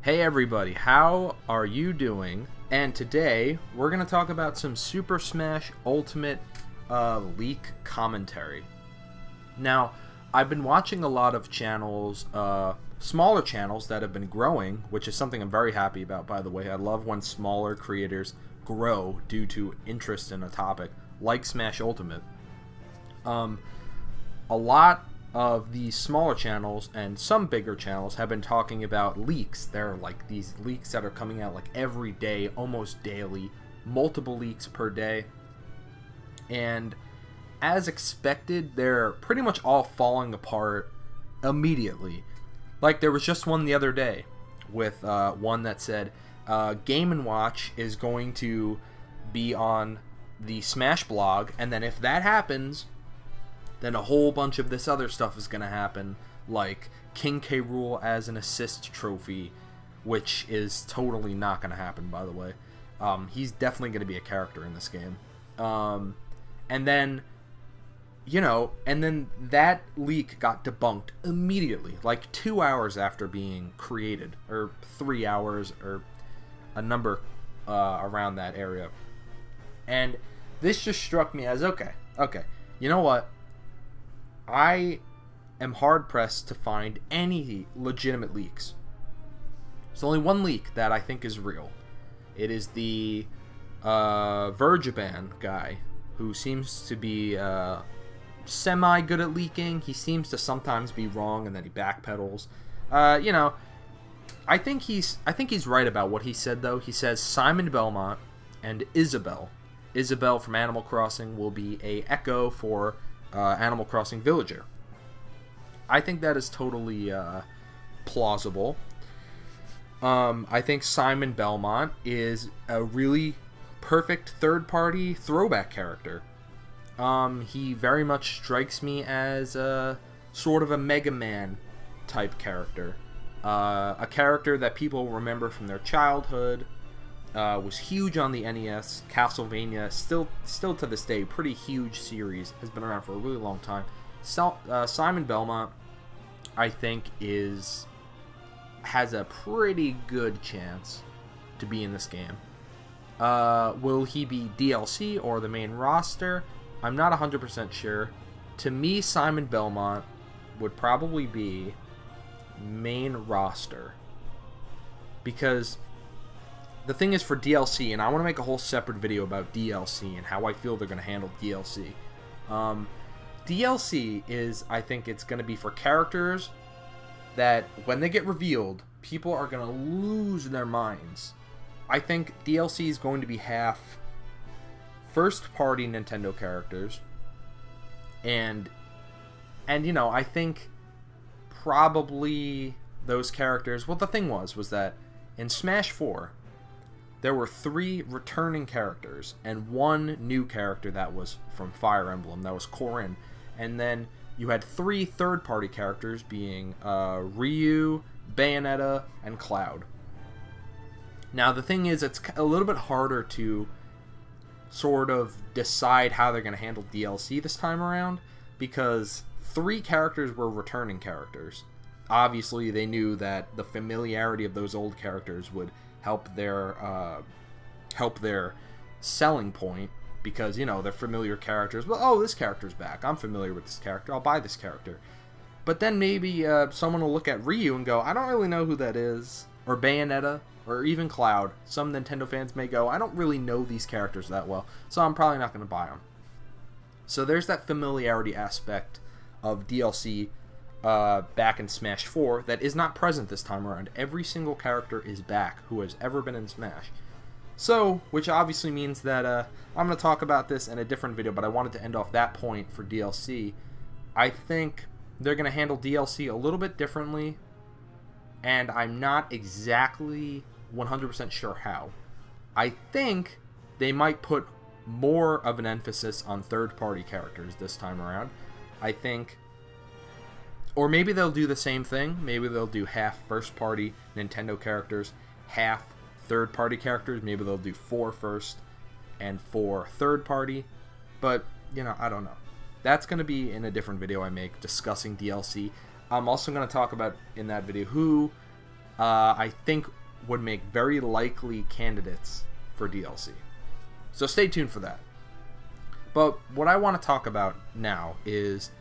Hey everybody, how are you doing? And today we're going to talk about some Super Smash Ultimate leak commentary. Now, I've been watching a lot of channels, smaller channels that have been growing, which is something I'm very happy about, by the way. I love when smaller creators grow due to interest in a topic like Smash Ultimate. A lot of these smaller channels and some bigger channels have been talking about leaks. There are like these leaks that are coming out like every day, almost daily, multiple leaks per day. And as expected, they're pretty much all falling apart immediately. Like there was just one the other day with one that said Game & Watch is going to be on the Smash blog, and then if that happens, then a whole bunch of this other stuff is going to happen, like King K. Rool as an assist trophy, which is totally not going to happen, by the way. He's definitely going to be a character in this game. And then, you know, and then that leak got debunked immediately, like 2 hours after being created, or 3 hours, or a number around that area. And this just struck me as, okay, you know what? I am hard-pressed to find any legitimate leaks. There's only one leak that I think is real. It is the Verjaban guy, who seems to be semi-good at leaking. He seems to sometimes be wrong, and then he backpedals. You know, I think he's right about what he said, though. He says Simon Belmont and Isabelle from Animal Crossing will be a echo for Animal Crossing Villager. I think that is totally plausible. I think Simon Belmont is a really perfect third-party throwback character. He very much strikes me as a sort of a Mega Man type character. A character that people remember from their childhood. Was huge on the NES. Castlevania, still to this day, pretty huge series, has been around for a really long time. Simon Belmont, I think, has a pretty good chance to be in this game. Will he be DLC or the main roster? I'm not 100% sure. To me, Simon Belmont would probably be main roster, because the thing is, for DLC, and I want to make a whole separate video about DLC and how I feel they're going to handle DLC. DLC is, I think it's going to be for characters that, when they get revealed, people are going to lose their minds. I think DLC is going to be half first-party Nintendo characters, and you know, I think probably those characters. Well, the thing was that in Smash 4. There were 3 returning characters and 1 new character that was from Fire Emblem, that was Corrin. And then you had 3 third-party characters being Ryu, Bayonetta, and Cloud. Now the thing is, it's a little bit harder to sort of decide how they're going to handle DLC this time around, because 3 characters were returning characters. Obviously they knew that the familiarity of those old characters would help their selling point, because, you know, they're familiar characters. Well, oh, this character's back. I'm familiar with this character. I'll buy this character. But then maybe someone will look at Ryu and go, I don't really know who that is. Or Bayonetta, or even Cloud. Some Nintendo fans may go, I don't really know these characters that well, so I'm probably not going to buy them. So there's that familiarity aspect of DLC back in Smash 4 that is not present this time around. Every single character is back who has ever been in Smash. So, which obviously means that I'm going to talk about this in a different video, but I wanted to end off that point for DLC. I think they're going to handle DLC a little bit differently, and I'm not exactly 100% sure how. I think they might put more of an emphasis on third-party characters this time around. I think, or maybe they'll do the same thing. Maybe they'll do half first-party Nintendo characters, half third-party characters. Maybe they'll do 4 first and 4 third-party. But, you know, I don't know. That's going to be in a different video I make discussing DLC. I'm also going to talk about in that video who I think would make very likely candidates for DLC. So stay tuned for that. But what I want to talk about now is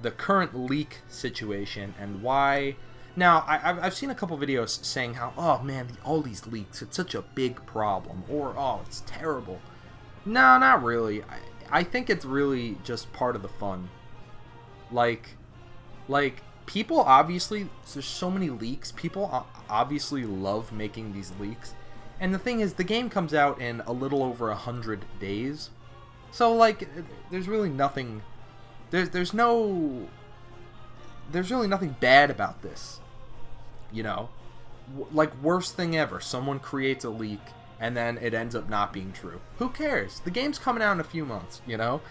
the current leak situation and why. Now, I've seen a couple videos saying how, oh man, all these leaks, it's such a big problem, or oh, it's terrible. No, not really. I think it's really just part of the fun. Like people obviously, there's so many leaks, people obviously love making these leaks. And the thing is, the game comes out in a little over 100 days. So, like, there's really nothing, there's really nothing bad about this. You know? Like, worst thing ever, someone creates a leak and then it ends up not being true. Who cares? The game's coming out in a few months, you know?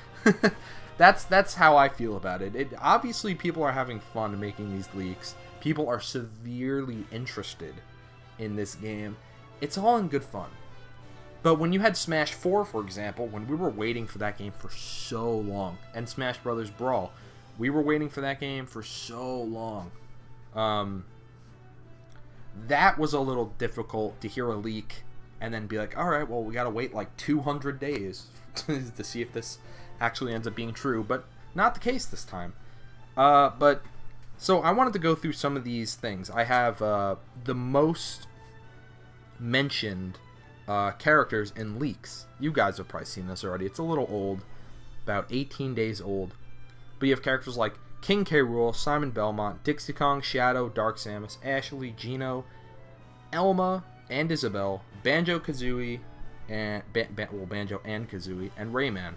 That's how I feel about it. Obviously, people are having fun making these leaks. People are severely interested in this game. It's all in good fun. But when you had Smash 4, for example, when we were waiting for that game for so long, and Smash Brothers Brawl, we were waiting for that game for so long. That was a little difficult to hear a leak and then be like, alright, well, we gotta wait like 200 days to see if this actually ends up being true, but not the case this time. So I wanted to go through some of these things. I have the most mentioned characters in leaks. You guys have probably seen this already. It's a little old, about 18 days old. But you have characters like King K. Rool, Simon Belmont, Dixie Kong, Shadow, Dark Samus, Ashley, Gino, Elma, and Isabelle, Banjo-Kazooie, and Banjo and Kazooie, and Rayman.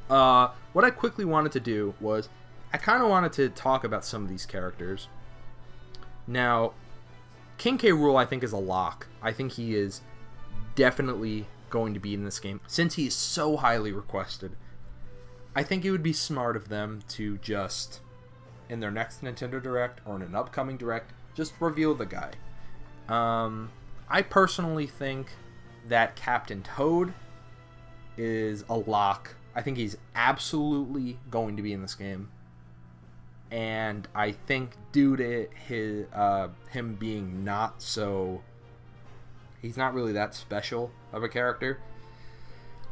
What I quickly wanted to do was, I kind of wanted to talk about some of these characters. Now, King K. Rool, I think, is a lock. I think he is definitely going to be in this game. Since he is so highly requested, I think it would be smart of them to just, in their next Nintendo Direct, or in an upcoming Direct, just reveal the guy. I personally think that Captain Toad is a lock. I think he's absolutely going to be in this game. And I think due to his, him being not so... He's not really that special of a character.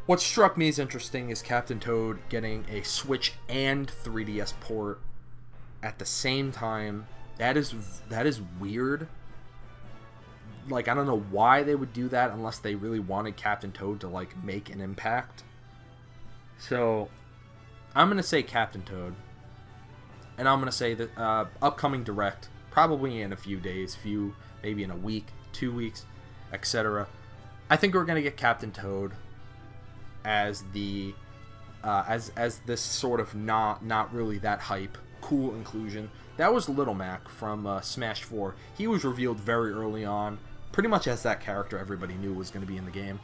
What struck me as interesting is Captain Toad getting a Switch and 3DS port at the same time. That is weird. Like, I don't know why they would do that unless they really wanted Captain Toad to, like, make an impact. So, I'm going to say Captain Toad. And I'm going to say that upcoming Direct, probably in a few days, maybe in a week, 2 weeks, etc. I think we're going to get Captain Toad as the as this sort of not really that hype, cool inclusion. That was Little Mac from Smash 4. He was revealed very early on, pretty much as that character everybody knew was going to be in the game.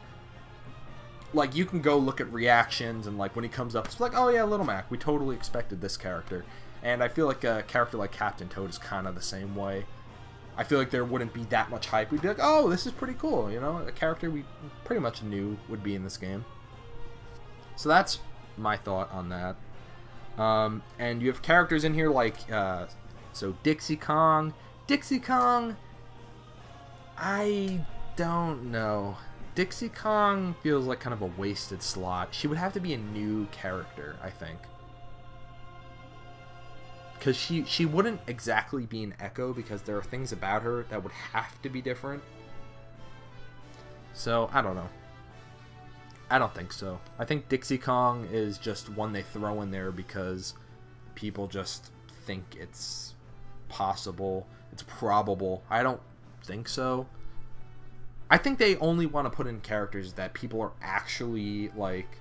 Like, you can go look at reactions, and like when he comes up, it's like, oh yeah, Little Mac, we totally expected this character. And I feel like a character like Captain Toad is kind of the same way. I feel like there wouldn't be that much hype. We'd be like, oh, this is pretty cool, you know? A character we pretty much knew would be in this game. So that's my thought on that. And you have characters in here like, so Dixie Kong. Dixie Kong, I don't know. Dixie Kong feels like kind of a wasted slot. She would have to be a new character, I think. Because she wouldn't exactly be an Echo, because there are things about her that would have to be different. So, I don't know. I don't think so. I think Dixie Kong is just one they throw in there because people just think it's possible. It's probable. I don't think so. I think they only want to put in characters that people are actually, like,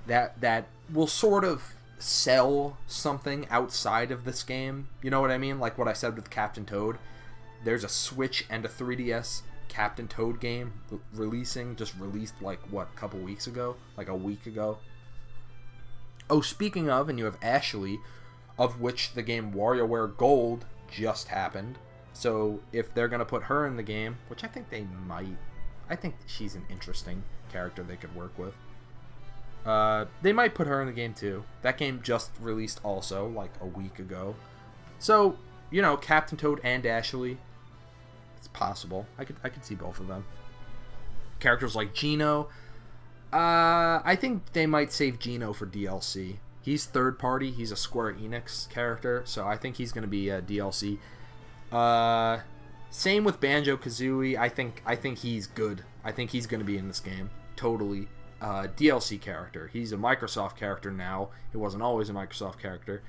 that will sort of sell something outside of this game. You know what I mean? Like what I said with Captain Toad. There's a Switch and a 3DS Captain Toad game just released like, what, a couple weeks ago? Like a week ago. Oh, speaking of, and you have Ashley, of which the game WarioWare Gold just happened. So if they're going to put her in the game, which I think they might, I think she's an interesting character they could work with. They might put her in the game too. That game just released also, like a week ago. So you know, Captain Toad and Ashley. It's possible. I could see both of them. Characters like Geno. I think they might save Geno for DLC. He's third party. He's a Square Enix character, so I think he's going to be a DLC. Same with Banjo-Kazooie. I think he's good. I think he's going to be in this game. Totally. DLC character. He's a Microsoft character now. He wasn't always a Microsoft character.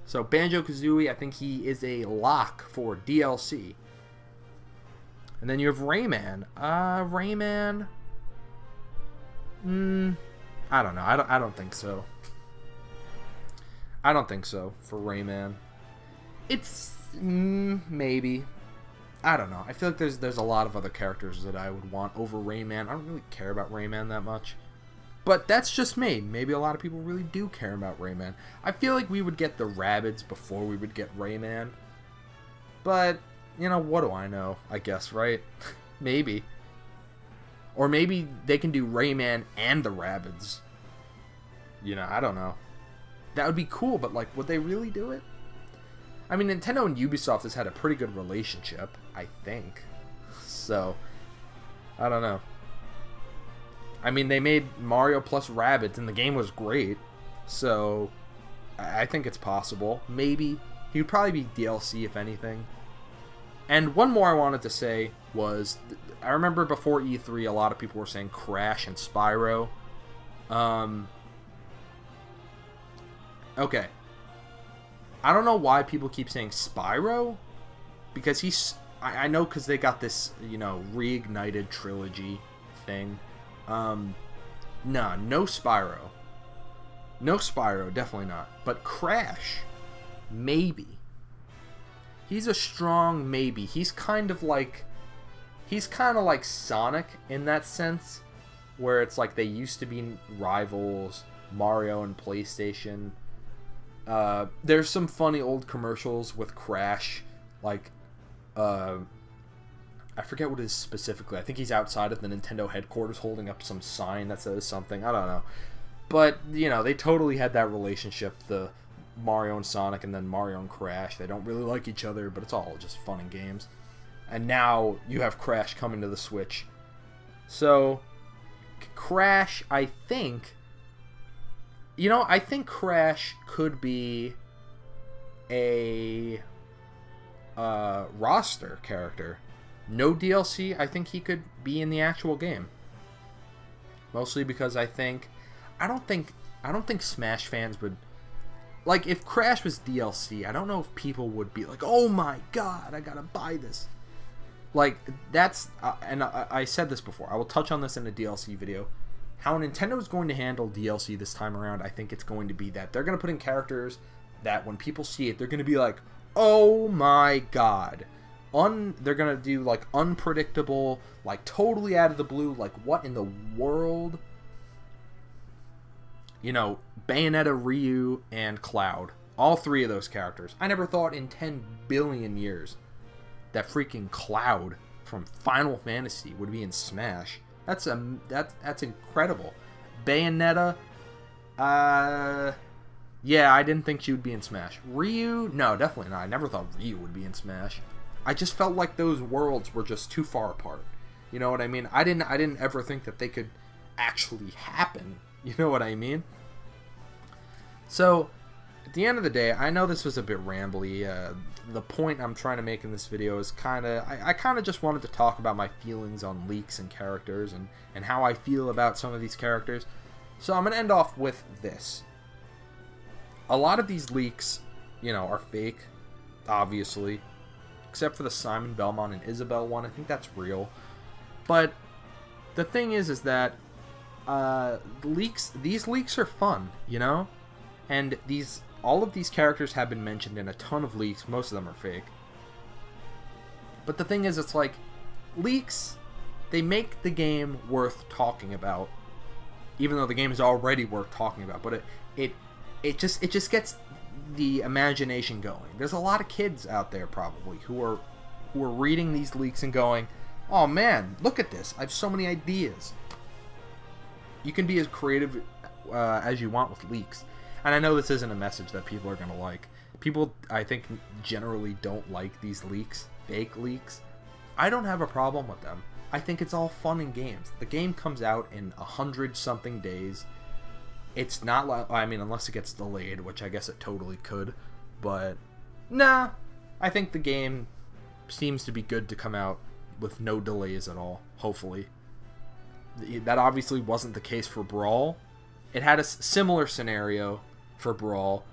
So Banjo-Kazooie, I think he is a lock for DLC. And then you have Rayman. Rayman. I don't know. I don't think so. I don't think so for Rayman. It's maybe. I don't know. I feel like there's a lot of other characters that I would want over Rayman. I don't really care about Rayman that much. But that's just me. Maybe a lot of people really do care about Rayman. I feel like we would get the Rabbids before we would get Rayman. But, you know, what do I know? I guess, right? Maybe. Or maybe they can do Rayman and the Rabbids. You know, I don't know. That would be cool, but, like, would they really do it? I mean, Nintendo and Ubisoft has had a pretty good relationship, I think. So, I don't know. I mean, they made Mario plus Rabbids, and the game was great. So, I think it's possible. Maybe. He would probably be DLC, if anything. And one more I wanted to say was, I remember before E3, a lot of people were saying Crash and Spyro. Okay. I don't know why people keep saying Spyro, because he's... I know because they got this, you know, reignited trilogy thing. Nah, no Spyro. No Spyro, definitely not. But Crash, maybe. He's a strong maybe. He's kind of like Sonic in that sense, where it's like they used to be rivals, Mario and PlayStation. There's some funny old commercials with Crash, like, I forget what it is specifically. I think he's outside of the Nintendo headquarters holding up some sign that says something. I don't know. But, you know, they totally had that relationship, the Mario and Sonic and then Mario and Crash. They don't really like each other, but it's all just fun and games. And now you have Crash coming to the Switch. So, Crash, I think... You know, I think Crash could be a roster character. No DLC, I think he could be in the actual game. Mostly because I don't think Smash fans would... Like, if Crash was DLC, I don't know if people would be like, oh my god, I gotta buy this. Like, that's... and I said this before. I will touch on this in a DLC video. How Nintendo is going to handle DLC this time around, I think it's going to be that they're going to put in characters that when people see it, they're going to be like, oh my god. They're going to do, like, unpredictable, like, totally out of the blue, like, what in the world? You know, Bayonetta, Ryu, and Cloud. All three of those characters. I never thought in 10 billion years that freaking Cloud from Final Fantasy would be in Smash. That's incredible. Bayonetta, yeah, I didn't think she would be in Smash. Ryu, no, definitely not. I never thought Ryu would be in Smash. I just felt like those worlds were just too far apart. You know what I mean? I didn't ever think that they could actually happen. You know what I mean? So, at the end of the day, I know this was a bit rambly. The point I'm trying to make in this video is I kind of just wanted to talk about my feelings on leaks and characters and how I feel about some of these characters. So I'm going to end off with this. A lot of these leaks, you know, are fake, obviously. Except for the Simon Belmont and Isabelle one. I think that's real. But the thing is that these leaks are fun, you know? And all of these characters have been mentioned in a ton of leaks. Most of them are fake. But the thing is, it's like, leaks, they make the game worth talking about. Even though the game is already worth talking about. But it just gets the imagination going. There's a lot of kids out there probably who are reading these leaks and going, oh man, look at this. I have so many ideas. You can be as creative as you want with leaks. And I know this isn't a message that people are going to like, people, I think, generally don't like these leaks, fake leaks. I don't have a problem with them. I think it's all fun and games. The game comes out in 100-something days. It's not like, I mean, unless it gets delayed, which I guess it totally could. But, nah, I think the game seems to be good to come out with no delays at all, hopefully. That obviously wasn't the case for Brawl. It had a similar scenario for Brawl.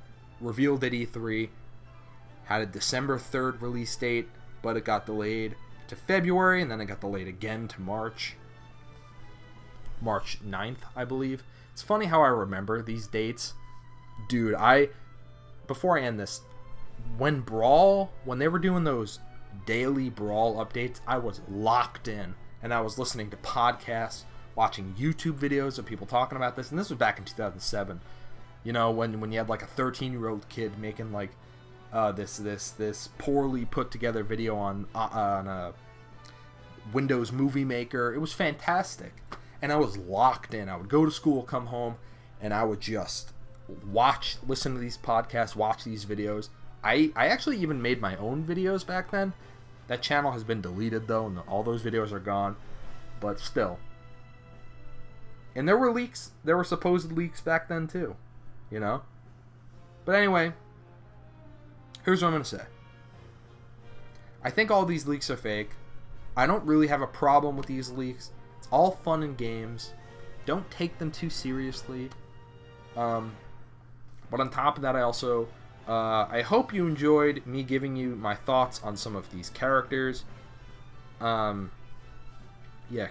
Revealed at E3, had a December 3rd release date, but it got delayed to February, and then it got delayed again to March 9th, I believe. It's funny how I remember these dates. Dude, before I end this, when they were doing those daily Brawl updates, I was locked in, and I was listening to podcasts, watching YouTube videos of people talking about this, and this was back in 2007. You know, when you had like a 13-year-old kid making like this poorly put together video on a Windows Movie Maker. It was fantastic, and I was locked in. I would go to school, come home, and I would just listen to these podcasts, watch these videos. I actually even made my own videos back then. That channel has been deleted though, and all those videos are gone. But still, and there were leaks. There were supposed leaks back then too. You know? But anyway, here's what I'm going to say. I think all these leaks are fake. I don't really have a problem with these leaks. It's all fun and games. Don't take them too seriously. But on top of that, I also... I hope you enjoyed me giving you my thoughts on some of these characters. Yeah,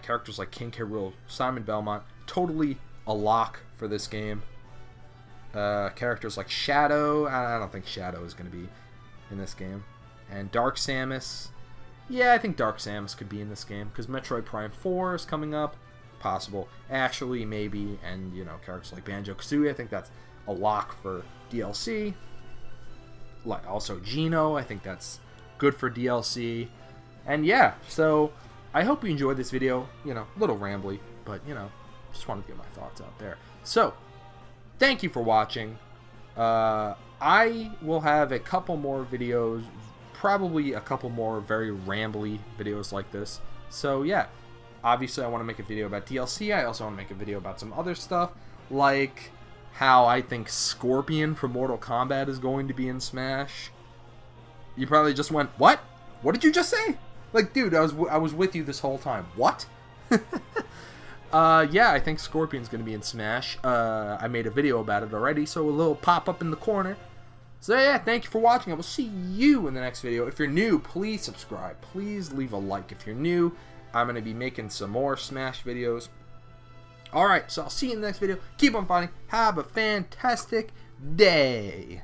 characters like King K. Rool, Simon Belmont. Totally a lock for this game. Characters like Shadow. I don't think Shadow is going to be in this game. And Dark Samus. Yeah, I think Dark Samus could be in this game, because Metroid Prime 4 is coming up. Possible. Ashley, maybe. And, you know, characters like Banjo-Kazooie. I think that's a lock for DLC. Like, also Geno. I think that's good for DLC. And, yeah, so I hope you enjoyed this video. You know, a little rambly, but, you know, just wanted to get my thoughts out there. So, thank you for watching. I will have a couple more videos, probably a couple more very rambly videos like this. So yeah, obviously I want to make a video about DLC. I also want to make a video about some other stuff, like how I think Scorpion from Mortal Kombat is going to be in Smash. You probably just went, what? What did you just say? Like, dude, I was with you this whole time. What? Yeah, I think Scorpion's going to be in Smash. I made a video about it already, so a little pop-up in the corner. So yeah, thank you for watching. I will see you in the next video. If you're new, please subscribe. Please leave a like if you're new. I'm going to be making some more Smash videos. Alright, so I'll see you in the next video. Keep on fighting. Have a fantastic day.